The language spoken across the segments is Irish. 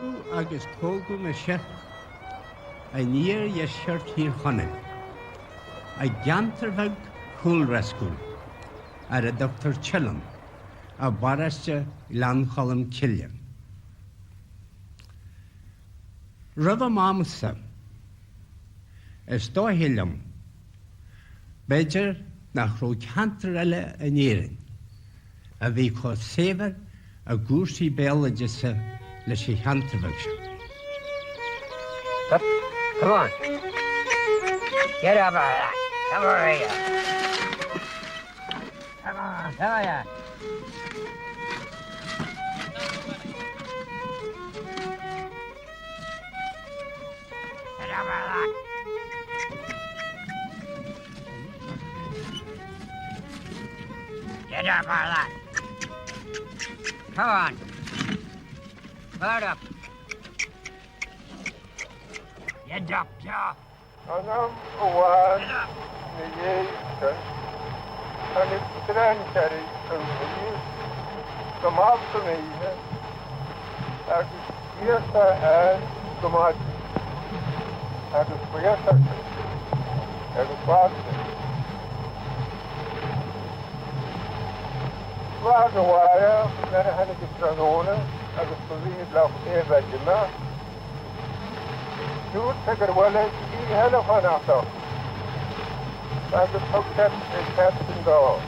Tógu agus tógu na se a níor iesiart hir chonin. A giantarfag chulrascúl ar a Dr. Chillam a baraste Lancholam Killian. Rudda mámsa is dóhillam beidir nach ró cantar eile a nírin a bhí có sévar a gúsí Béaloideas leis I cantarfag se. Come on. Get up out of that. Come over here. Come on, come on. Get up out of that. Get up out of that. Come on. Load up. Get up, Joe. Anam uwan ni yekan ani putran kari kuni kamal to nahi hai agar ye hai kamal agar koya sakta agar baat waga waya maine hani kisranona agar tuzhi laf evajna Shoot, take it well, he had a fun after. I just took that and go.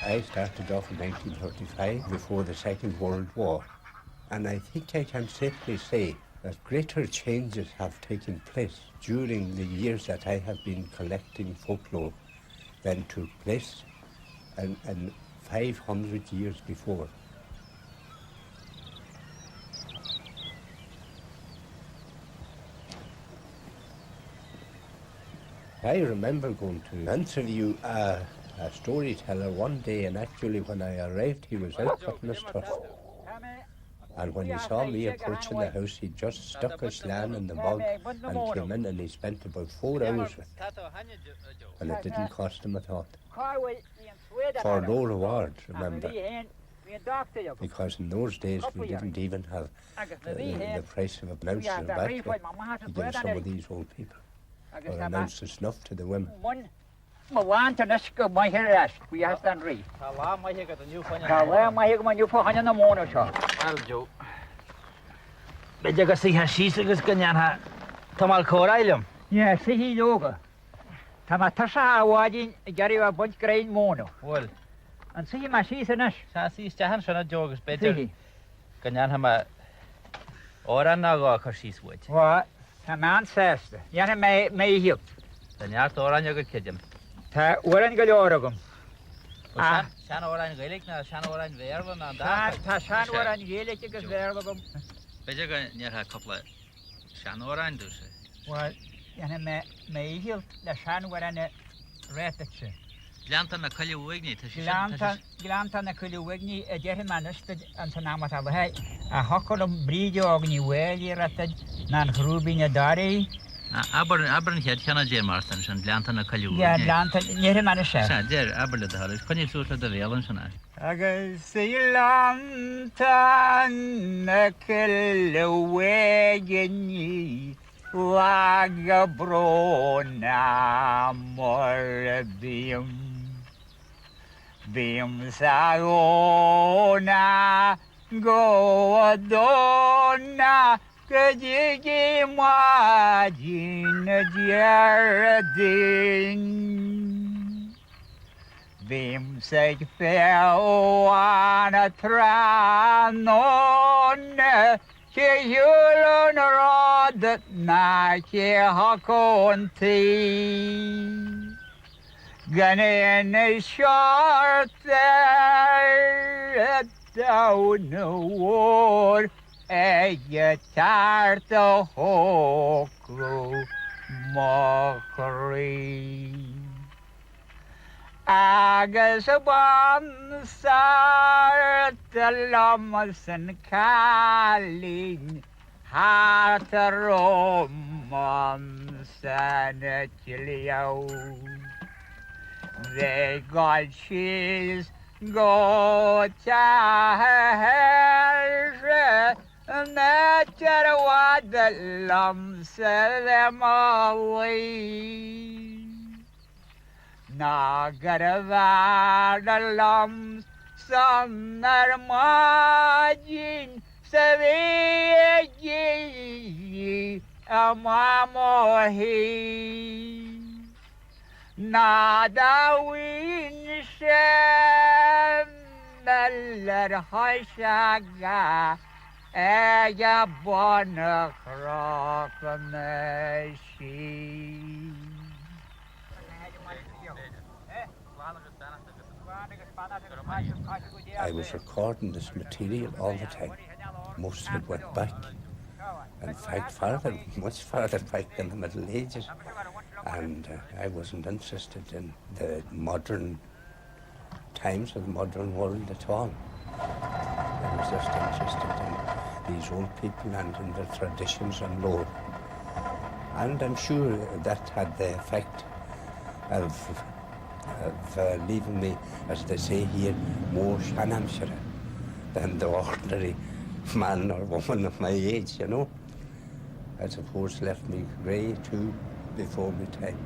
I started off in 1935 before the Second World War, and I think I can safely say that greater changes have taken place during the years that I have been collecting folklore than took place and 500 years before. I remember going to interview a storyteller one day, and actually when I arrived he was out cutting his turf. And when he saw me approaching the house, he just stuck his slan in the mug and came in, and he spent about 4 hours with it. And it didn't cost him a thought. For no reward, remember. Because in those days we didn't even have the price of a mouse or a battery to give some of these old people. Or an ounce of snuff to the women. Mà quan cho nó cứ mấy cái rác, quý hát tan rì. Thảo mấy cái cái nhiều phân. Thảo mấy cái mà nhiều phân hắn nó mua nó cho. Aljo. Bây giờ cái gì hả xí cái nhà hả? Tham al khorai lắm. Yeah, see he yoga. Tham at sa wajin gari wa bunch grain mono. Well. And see ma xí sanas. Sa xí stahan sana jogas better. Cái nhà hả ora naga cái xí switch. What? Tham ancestor. Yana may hiệp. Cái nhà tora nhớ cái kejam. Ta oran galoragum. Shan oran gelik na shan oran verba na da. Ta shan oran gelik ke verba. Bây cái nhà ha couple shan oran dus. Well, yana may hilt da shan oran retetche. Glanta na kali wegni tashi. Glanta na kali wegni jehe manust an sanamat abhay. A hokolum brijo ogni weli retet nan hrubina dari. Aber niet gaan je Martin zijn Glanta na kali wegni. Ja, Glanta jehe manusha. Sa der aber de daar is. Kan je zo de velen zijn. Aga silanta na kali wegni. Laga brona morbium. Bim sagona goadona kajigi majin jardin. Bim seg fewana tranone ke julun radet na ke hakonti. Ganen shorter down the war ege tarta hokro mokri. Agus bansar talamasan kalin heart a romance and a chilly out. They got cheese, go to hell, nature what the lumps them away. Nagar the lumps, some are margin, savage, a mamohi. Nada winshem, meller hashaga, ega bona krokmeshi. I was recording this material all the time. Most of it went back. In fact, much farther back than the Middle Ages. And I wasn't interested in the modern times of the modern world at all. I was just interested in these old people and in their traditions and lore. And I'm sure that had the effect of leaving me, as they say here, more shanamshire than the ordinary man or woman of my age, you know. I suppose left me grey too before my time.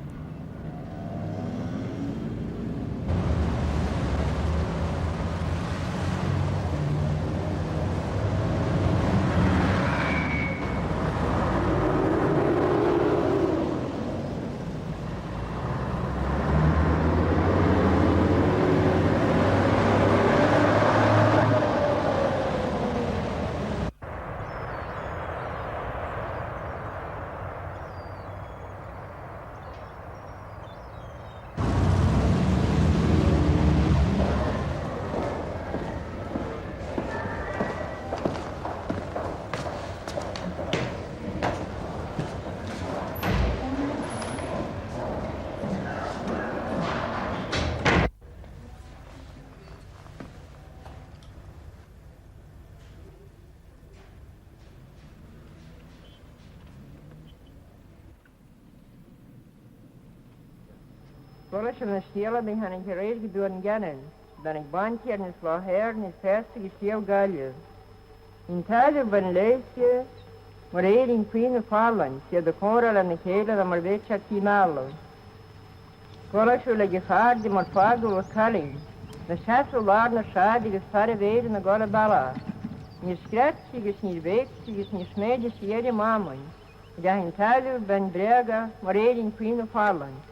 Volgens een stelen ben ik gereed gedoen gannen. Dan ik bandje en het slager en het veste gesteel galje. In tijden van leesje, maar in Queen vallen, je de koral en de kele dan maar weet je kinalen. Volgens een gevaar die maar vagen wordt kalling. De schatsel waar naar schade is verre weer in de golle balla. Je schrijft zich is niet weg, zich is niet smedjes jede mamen. Ja in tijden van brega, maar in Queen vallen.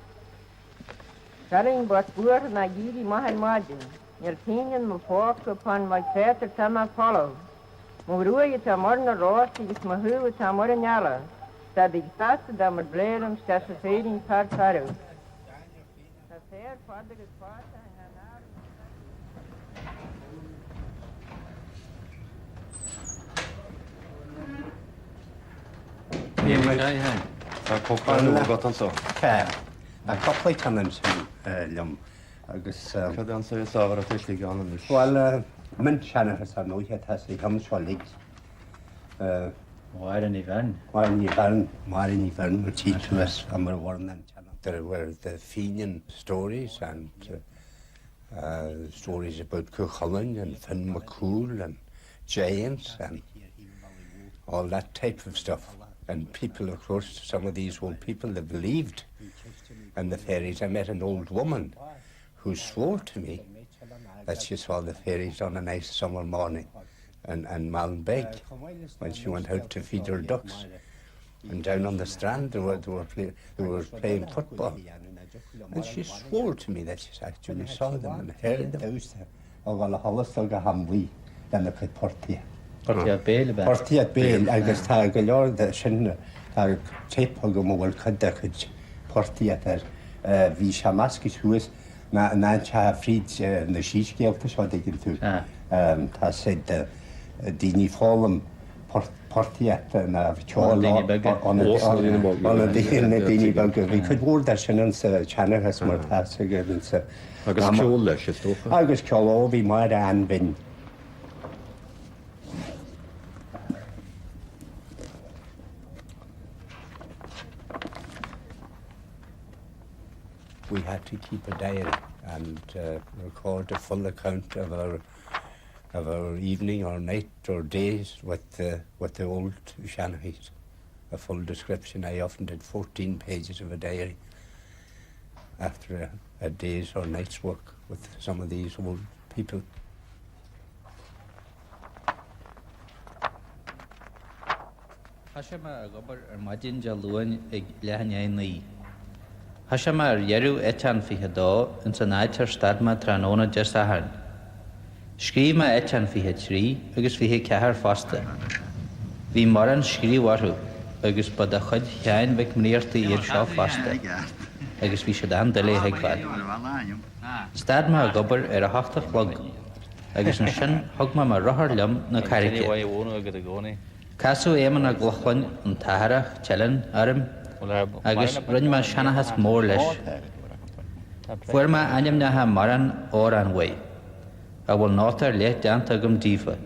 Kalling wordt boer na giri mahal madin. Tingen me volk upon my vater tama follow. Moruje ta morna rosti is me huwe ta mornjala. Dat ik taste da mer bleren sta se fading part paru. Ta fair father is fata en anar. A couple of times Liam. Cad an sa sáhar a tuisli gan is. Well, mint Shannon has no yet has he comes for legs. Waar in Ivan? Marin Ivan, which he to us from a warm and there were the Fenian stories and stories about Cuchulainn and Finn McCool and giants and all that type of stuff. And people, of course, some of these old people, they believed in the fairies. I met an old woman who swore to me that she saw the fairies on a nice summer morning in Malmbeg when she went out to feed her ducks. And down on the strand they were playing football. And she swore to me that she actually saw them and heard them. Portia Béal ba. Portia Béal agus tá go leor de sin tá tape go móil cadda chud portia tar bhí seamasci suas na cha fríd na síscéalta seo dginn tú. Tá sé daoine fálam portia na bhceáil anna daoine bag bhí chud mór de sin an sa cheanarthas mar tá go sa Agus ceol leis is tócha. agus ceol bhí mar an bin. we had to keep a diary and record a full account of our evening or night or days with the old Shanahies. A full description. I often did 14 pages of a diary after a day's or night's work with some of these old people. Hashama gobar margin jaluan lehanyaini. Hashama yeru echan fihado in sanaiter stadma tranona jasahan. Skrima echan fihetri, agus fihe kahar faster. Vi moran skri waru, agus bada chud chain vek mneerti ir shaw faster. Agus vi shadan dele hegvad. Stadma gobar a hachtach log. Agus an shin hogma ma rohar lum na karike. Casu éman a glochhain an taharach, chelin, arim, agus rinma Shanahas mór leis. Fuirma anim na ha maran or an way. A bhfuil nátar le deanta agam dífa.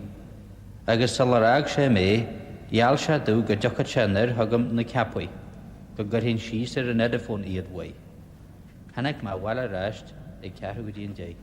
Agus salarag sé mé, ial se dú go deocha tseanir agam na capui, go gur hyn síos ar an edifón iad way. Hannig ma wala rast ag cearú go dín day.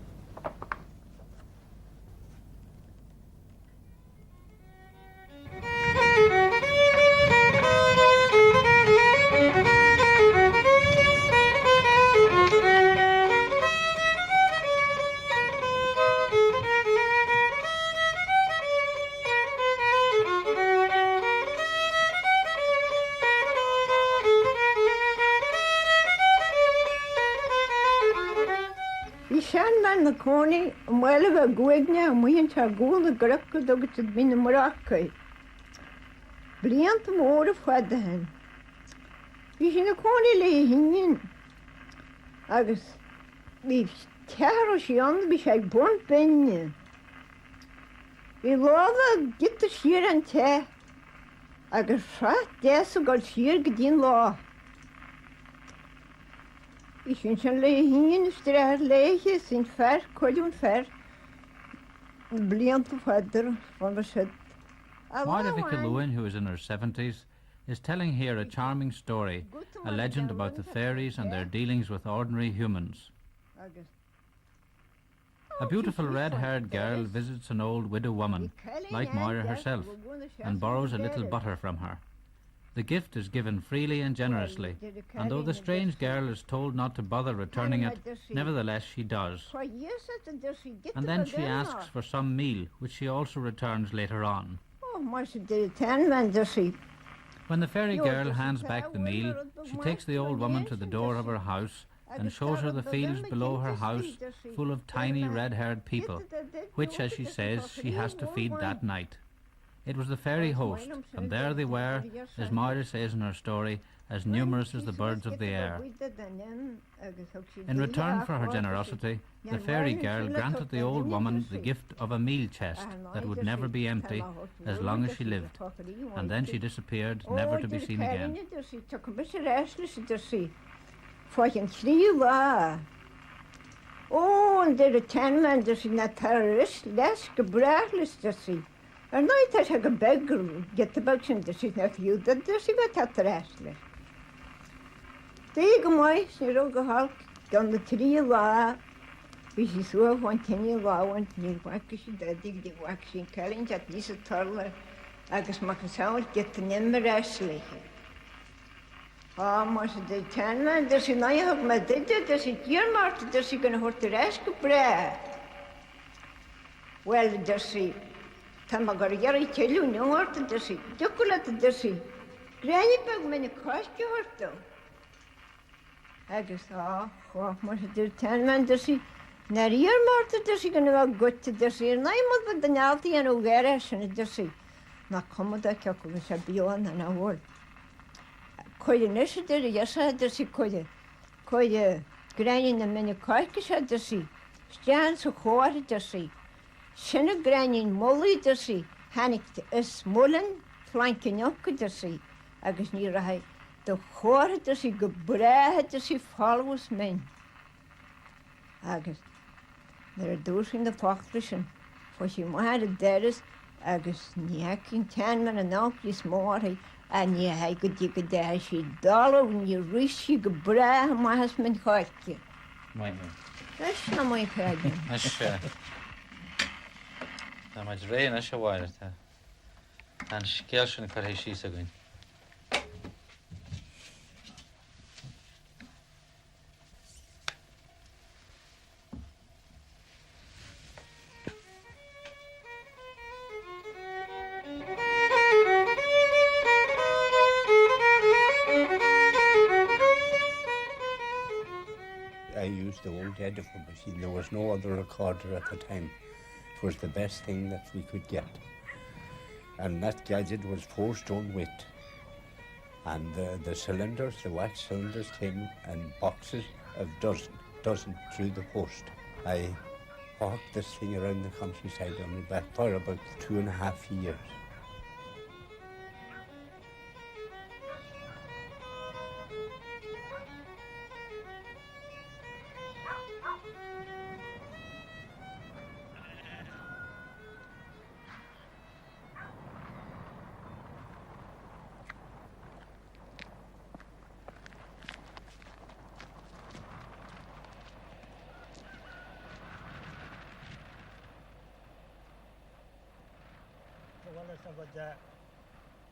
Na cónaí an bhfuil bheith gcuigne an muonn te gúil a grapcha dogus bhí na marachcaí. Blianta mór a fadahan. Bhí sin na cónaí le hingin agus bhí cear ó síán bhí sé ag bunt binne. Bhí láda gita siar an te agus rát deas a gáil siar go dtíon lá. I sin sin le hingin straar leiche sin fer, coilún fer, blianta fadar van the shed. Martha Vicky, who is in her 70s, is telling here a charming story, a legend about the fairies and their dealings with ordinary humans. A beautiful red-haired girl visits an old widow woman, like Moira herself, and borrows a little butter from her. The gift is given freely and generously, and though the strange girl is told not to bother returning it, nevertheless she does. And then she asks for some meal, which she also returns later on. When the fairy girl hands back the meal, she takes the old woman to the door of her house and shows her the fields below her house full of tiny red-haired people, which, as she says, she has to feed that night. It was the fairy host, and there they were, as Moira says in her story, as numerous as the birds of the air. In return for her generosity, the fairy girl granted the old woman the gift of a meal chest that would never be empty as long as she lived, and then she disappeared, never to be seen again. Oh, and there are 10 men that are not terrorists, less gebrachlis. Er nooit als ik een beggar get de buikje, dus is net veel, dat is wat dat restelijk. Tegen mij is er ook gehaald, dan de 3 la, wie ze zo van 10 la, want die wakjes, die wakjes in Kellen, dat is het torler, als mag ik zo get de nimmer restelijk. Ah, maar ze de 10 man, dus in je ook met dit, dus ik hier maar, dus ik een hoort de rest gebruikt. Wel, dus ik. Tamagarjari telu nyort desi jokulat desi grani pag mene kostje horto agus maar de 10 man desi naar hier maar desi kan wel goed desi nee moet we de naalti en ogere zijn desi na kom dat ik ook eens bion en hoor koje nesse de jasa desi koje grani na mene kostje desi staan zo hoor desi Sinne grainin molly desi, hannig is mullen, flanken jokke desi, agus ní raai de chore desi gebrehe desi followers men. Agus, er doos in de pachtlischen, for she mahad deres, agus niekin 10 men en alkjes morgen, en je hij goed je daar she dollar, en je rishi gebrehe maas men hartje. Mai Leis na mwy pegin. Asha. Tá mais rain a shawair tá. An skelshun kar heshi sagun. I used the old ediphone machine. There was no other recorder at the time. It was the best thing that we could get. And that gadget was 4 stone weight. And the cylinders, the wax cylinders, came in boxes of dozen through the post. I hawked this thing around the countryside on my back for about 2.5 years.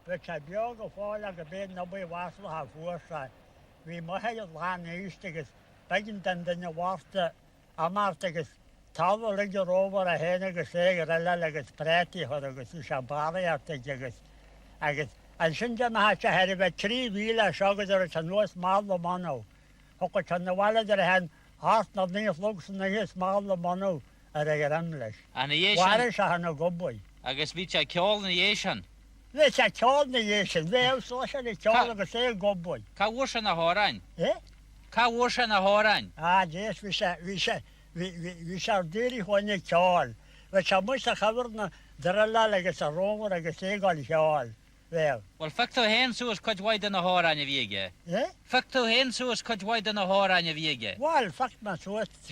Which I bjog of all like a bed nobody was to have foresight. We might have land used to get begging them in the water. I'm after get towel like over a hen like a say a like a pretty or a shabari after jiggers. I guess and since I had a 3-wheeler sugar there is a no small mono. Hook on the wall of the hand, half not near flux and the small mono at a English. And Why is I no good boy? I guess we check all in the Asian. Let's a call the Asian. Well, so I call the say good boy. Ka wash na horan. Eh? Ka wash na horan. Ah, yes, we shall do it when you call. Which I must have covered the rella like it's a rover like a seagull call. Well, Facto hen so is cut wide in the horan of Yege. eh? Facto hen so is cut wide in the horan of Yege. Well, fact, my so it's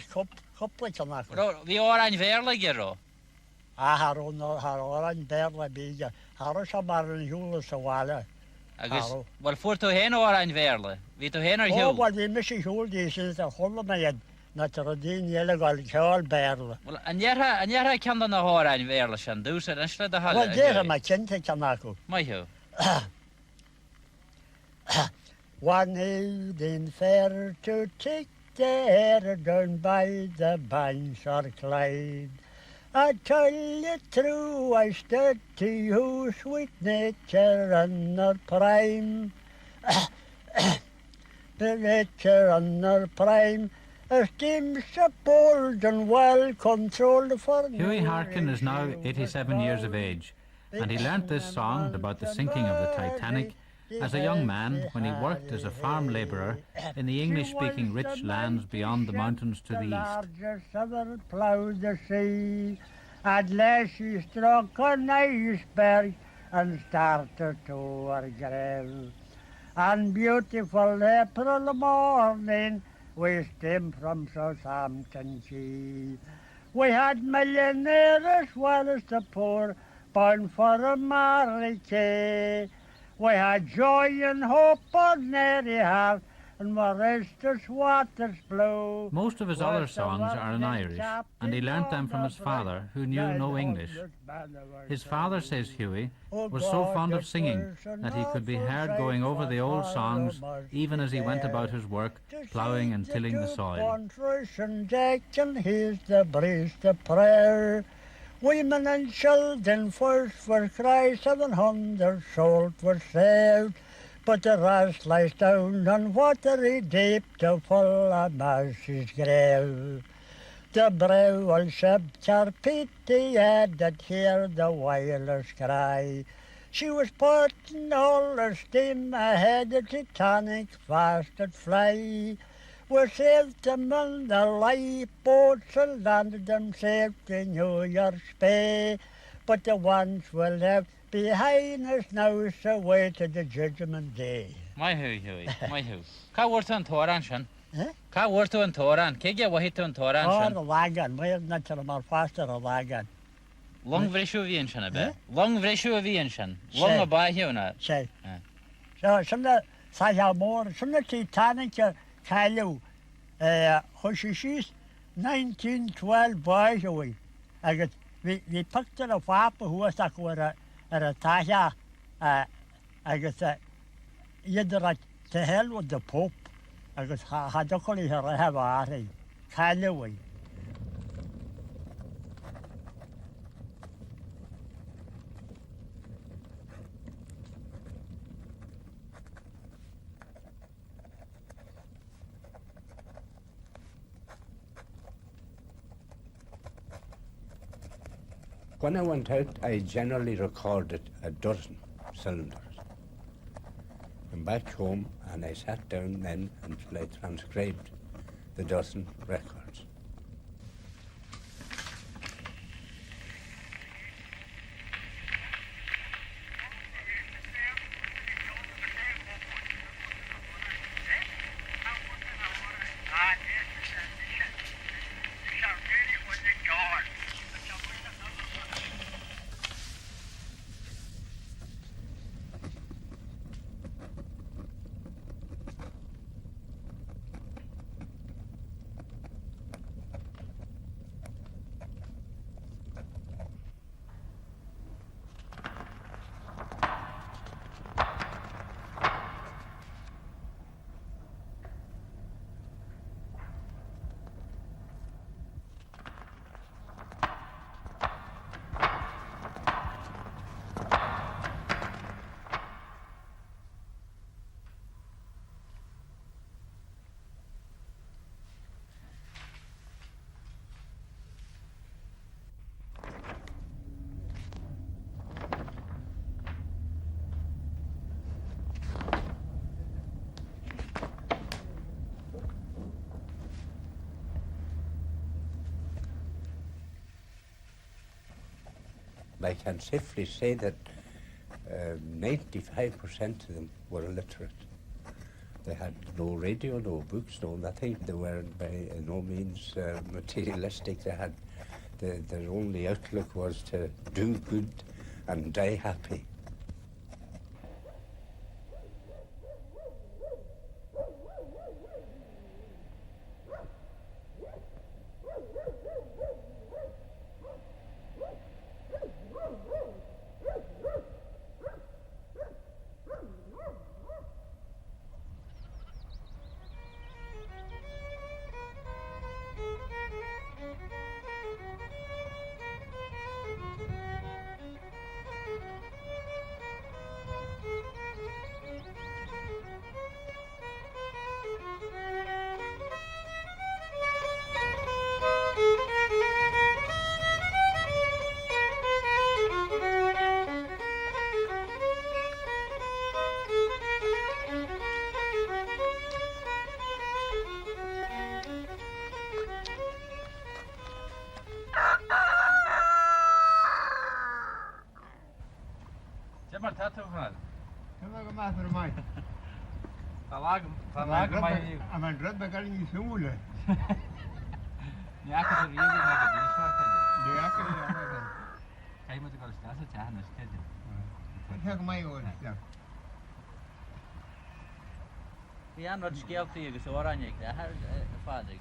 couple of them. Vi oran verle gero. Ah, her orange barely big. Her is a barrel hule so walla. I guess, for to hen oran verle. Vi to hen or Oh, hill. well, we miss a hule, this is a whole of my head. Not a rodin yellow call barrel. Well, and yet I can the horan verle shan do so and slid the hall. Well, there my chin take a knuckle. My ho. One evening fair to take the air down by the banks of Clyde. I tell you true, I stood to you, sweet nature and her prime. The nature and her prime, esteems so bold and well controlled for Hughie Harkin is now 87 years of age, and he learnt this song about the sinking of the Titanic as a young man when he worked as a farm labourer in the English-speaking rich lands beyond the mountains to the east. Ploughed the sea. At last she struck an iceberg and started to her grave. And beautiful April morning we steamed from Southampton Quay. We had millionaires as well as the poor, bound for America. We had joy and hope on every heart, and my restless waters blow. Most of his other songs are in Irish, and he learnt them from his father, who knew no English. His father, says Hughie, was so fond of singing that he could be heard going over the old songs even as he went about his work, ploughing and tilling the soil. And here's the breeze, the prayer. Women and children first for Christ 700 souls were saved. But the rest lies down on watery deep to full of Mercy's grave. The brave old ship Charpiti had that hear the whalers cry. She was putting all her steam ahead, the Titanic fast at fly. We saved them on the lifeboats and landed them safe in New York's Bay. But the ones we left behind us now so way to the Judgment Day. My Hughie, my Hugh. Ka word on Toran shan. Eh? Ka word on Toran. Kege wahit on Toran Oh, shan. the wagon. We're not sure about faster a wagon. Long vreshu vian shan a bit. Long vreshu vian shan. Long a by huna. Say. Eh. So some of the say how more some of the Titanic Kalu She's 1912 boys away. I got we picked a papa who was like at a tasha. I got either to hell with the Pope. I got had a collie here. I have a Callaway. When I went out, I generally recorded a dozen cylinders. And back home, and I sat down then until I transcribed the dozen records. I can safely say that 95% of them were illiterate. They had no radio, no books, no nothing. They weren't by no means materialistic. They had their only outlook was to do good and die happy. I'm a dread beginning in school. Yeah, not skelty agus oranje. That had a father.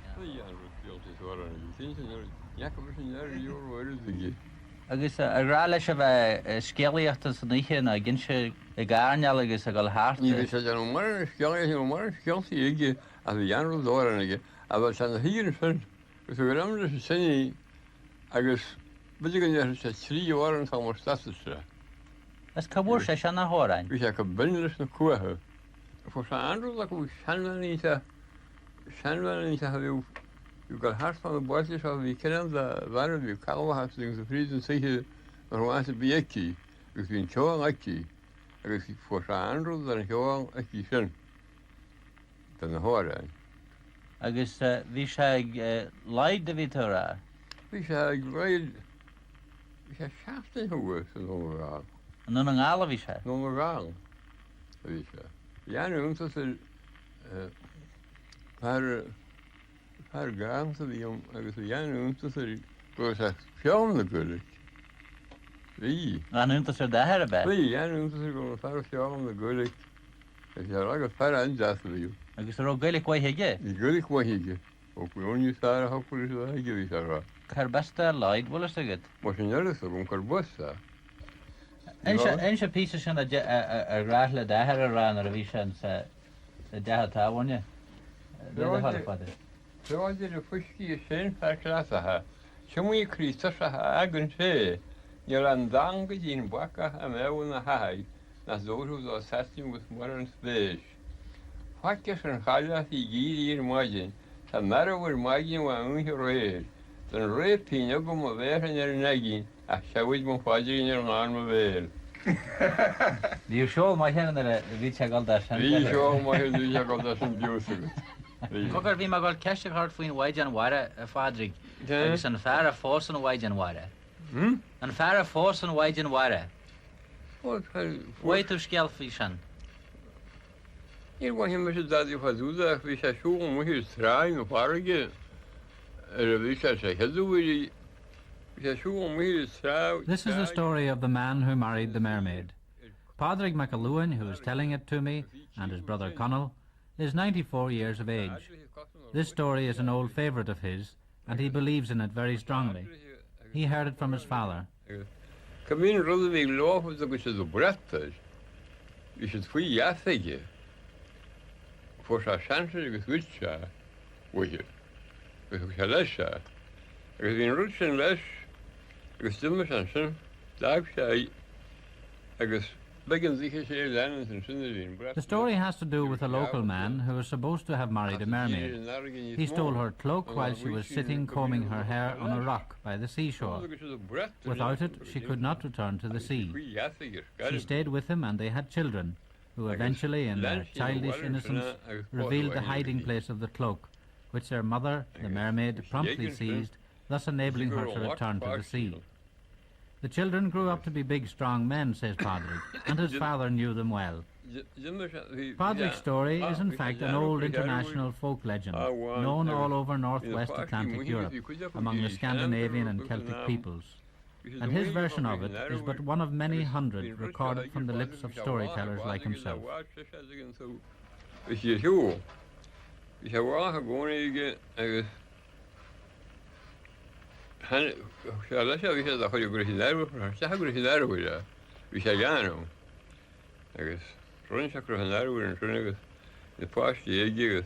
Agus a rála se bheith scealaíochtas san ihe na gin se I gáneal agus a go háart. Ní bhí sé an mar scealaí mar scealtaí ige a bhí anrú dóranige a bhil se na híar fin gus a bhfuil amra sa sinní agus bud gan sé trí óran tá mar staiste. As cabúr sé se na hórain. Bhí sé go binris na cuathe. Fu se anrú a go seanhaníte a bhíh you got heart from the boys of the Kenan, the Varad, you call has things of reason say here, or wants to be a key, between Chow and Aki, and for Andrew than Chow and Aki Shin. Then the Hora. I guess we shall light the Vitora. We shall grade, we shall shaft in her works and overall. And none all of us. No more wrong. We shall. Jan said, Haar gaan ze die agus Jan unter goes a fjorm the good. Wie? Jan unter the hair about. Wie Jan unter go far fjorm the good. If you like a far and just for you. Agus ro gaelic way hige. The gaelic way hige. ook we only staan ook voor de eigen weer. Carbasta light, wel is het? Maar je nergens ook carbosta. En je pieces van de grahle daar eraan er wie zijn de daar daar je. De hadden vader. Zo had je de fuski zijn verklasse ha. Zo moet je Christus ha gaan ze. Je dan dank in bakka en we hai. Na zo zo 16 moet morgen spees. Fakjes een gala hier morgen. Dan maar over morgen wat ongereed. Dan reep je ook om weer in er nagin. Ach, zou ik mijn vader in er aan weer. Die show maar hen de wie zeg al daar zijn. Die show maar hen die zeg al daar zijn beautiful. Kokker wie mag al cash hard voor in Wajan Wara Fadrik. Is een fara force en Wajan Wara. Een fara force en Wajan Wara. Wait to scale fishen. Hier was je met dat je wat doet, dat we zijn zo moet je draaien of arge. We zijn zeggen doen we. This is the story of the man who married the mermaid. Padraig McAluhan, who is telling it to me, and his brother Connell, is 94 years of age. This story is an old favourite of his, and he believes in it very strongly. He heard it from his father. Come in, rather than laugh of the which is a breath. You should free yathig. For a chance of which, with you. With a lesser. Because in roots and less, because Timmer Sanson, Dag say, I guess. The story has to do with a local man who was supposed to have married a mermaid. He stole her cloak while she was sitting combing her hair on a rock by the seashore. Without it, she could not return to the sea. She stayed with him and they had children, who eventually, in their childish innocence, revealed the hiding place of the cloak, which their mother, the mermaid, promptly seized, thus enabling her to return to the sea. The children grew up to be big, strong men, says Padraig, and his father knew them well. Padraig's story is in fact an old international folk legend, known all over northwest Atlantic Europe, among the Scandinavian and Celtic peoples. And his version of it is but one of many hundred recorded from the lips of storytellers like himself. Let's have a whole grishinero, Sahagrishinero, Vishagano. I guess, Ron Sacrohanaro and Tronigus, the Posh, the Aegis.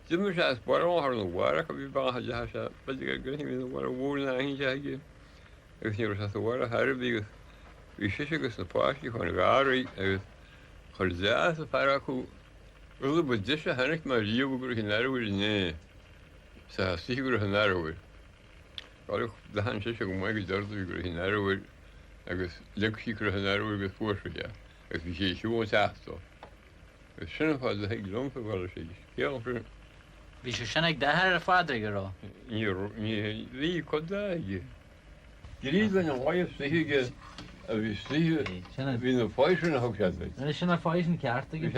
Jimmy has bought all her in the water, could be Bahajasha, but you get him in the water, wool and I jaggy. If you was the water, Harry, we shishigus the Posh, you want to gari, Horzas, the Paraku, really, but just a Hannick, my Rio Grishinero is nay. So, Sigurd Hanaro. The hand is a good daughter in Arrow, I guess, Lexicra and Arrow with Portia. If she was asked, the son of the head long for quality. We should shank the hair of father girl. You could die. You even a way of seeing it. We see it in the poison of Cathay. And it's in a poison cart. We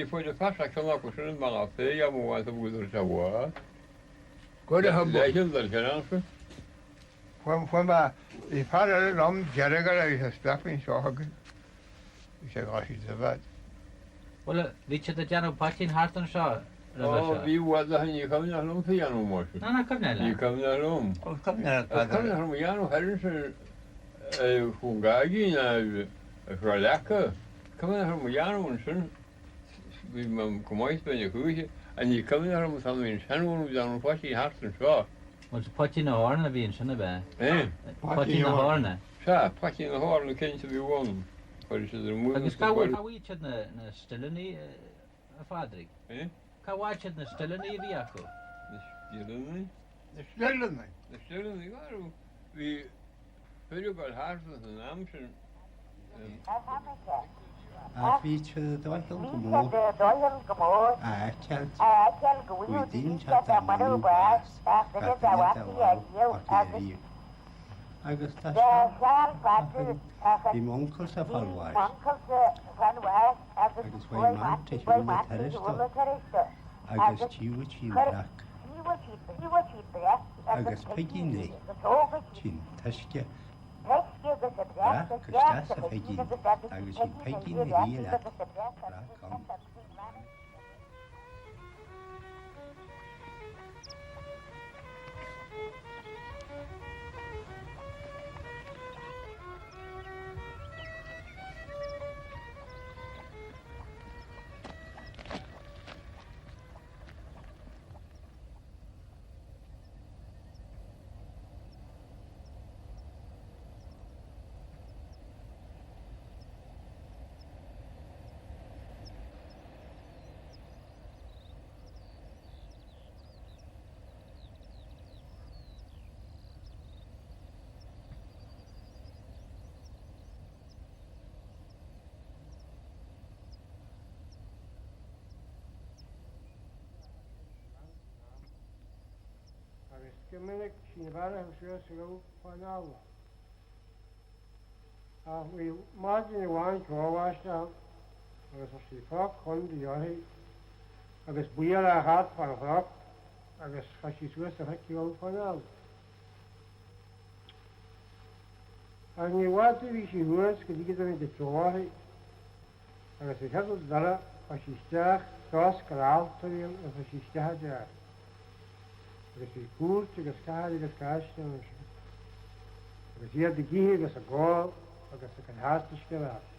for the fast, I come up with a Malafay, I want to go to the war. When my father rum Jerrigan is a stuffing shog. He said, oh, he's a bad. Well, which of the general patching heart and shaw? Oh, you was the you come down home piano motion. No, no, come down. You come down home. Oh, come down. Come down home, Yano Harrison, Hungagi, Fralaka. Come down home, Yano and son. We come out when you go here. And you come there with something in Shannon down Potty Heart and Shaw. What's Potty in the horn of being Shanaba? Eh? Potty in the horn. Sha, Potty in the horn came to be one. For it is the movie. How we in the Stillany, a father? Eh? How watch in the Stillany of Yaku? The Stillany? The Stillany. The Stillany, we very good heart with an ambition. A feature the Doyle Gomor, a Celt, we didn't have the money pass, but the other I guess that's the uncles of our wives. I guess why man take you with Harrister. I guess you back. I guess Peggy, Chin, Tashka. Ja, Christus of Hegin, I was in Peggy the real at Gymyneg sy'n fara hwysio sy'n gwyl pan awla. A mi maadyn i wan clywast am, agos os i ffog hwn di ohi, agos bwyr a hart fan ffog, agos chas i sŵs a hec i gwyl pan awla. Ac ni wadi fi si hwys gyda gyda mi dy trohi, agos i hedl dala, as i stach, dos graal torium, as i stach jaar. Agos i cwrt, agos cahad, agos castio. Agos i ad y gihi, agos y gol, agos y canhast ysgyrach.